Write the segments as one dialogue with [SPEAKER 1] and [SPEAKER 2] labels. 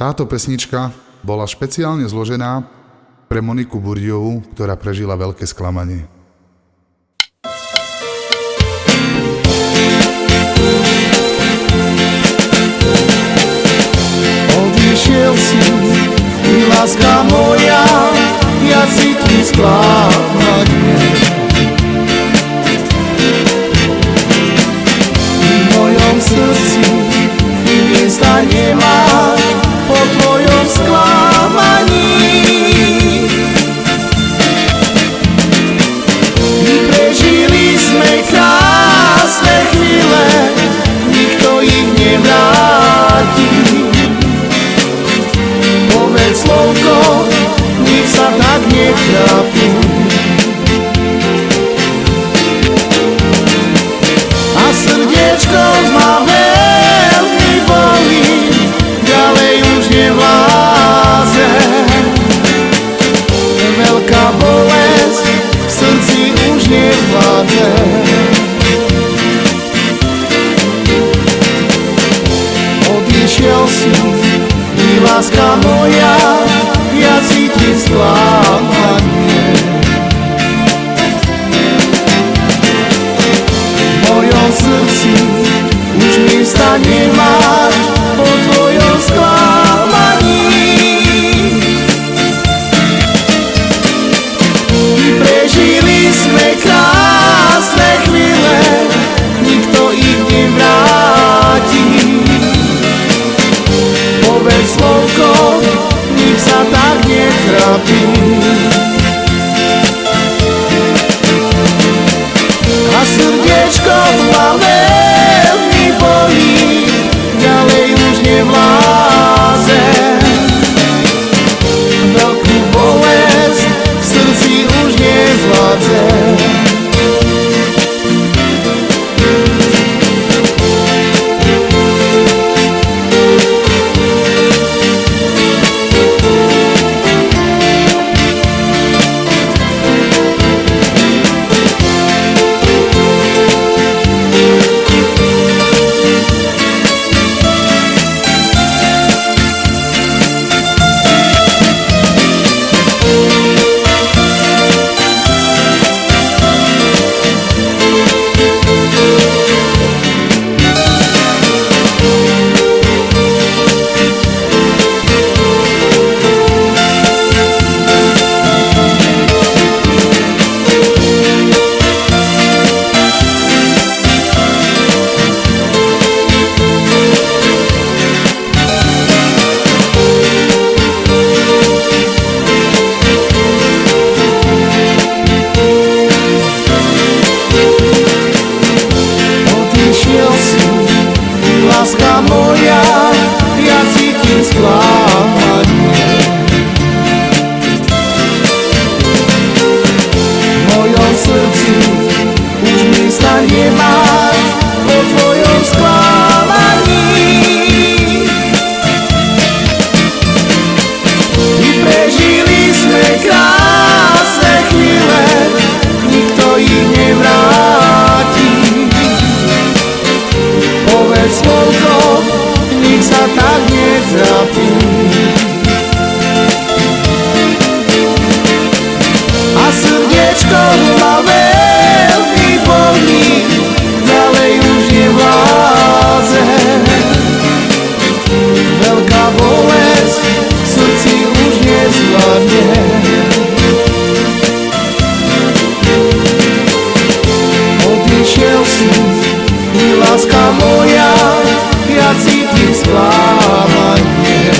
[SPEAKER 1] Táto pesnička bola špeciálne zložená pre Moniku Burdiovú, ktorá prežila veľké sklamanie.
[SPEAKER 2] Odišiel si, láska moja, ja cítim sklamanie. V mojom srdci miesta nemá po tvojom sklamaní. Prežili sme krásne chvíle, nikto ich nevráti. Povedz slovko, nech sa tak netrápi. A srdiečko ma veľmi bolí, ďalej už nevláze. Veľká bolesť v srdci už nevládze. Odišiel si, láska moja, ja cítim sklamanie. V mojom srdci už miesta nemáš po tvojom sklamaní. Prežili sme krásne chvíle, nikto ich nevráti. Povedz slovko, nech sa tak netrápi. A srdiečko ma veľmi bolí, ďalej už nevláze. Veľkú bolesť v srdci už nezvládze. Láska moja, ja cítim sklamanie. V mojom srdci už miesta nemáš po tvojom sklamaní. Prežili sme krásne chvíle, nikto ich nevráti. Povedz slovko, nech sa tak netrápi. A srdiečko ma veľmi bolí, ďalej už nevládze. Veľká bolesť v srdci už nezvládne. Odišiel si, láska moja, ja cítim sklamanie.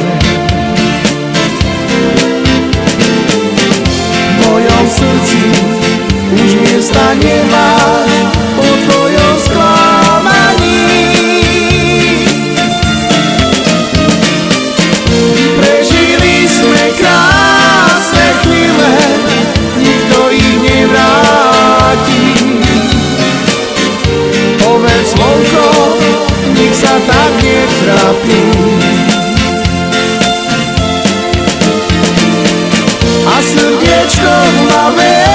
[SPEAKER 2] V mojom srdci už miesta nemáš po tvojom sklamaní. Prežili sme krásne chvíle, nikto ich nevráti. Povedz slovko, nech sa tak netrápi. A srdiečko ma veľmi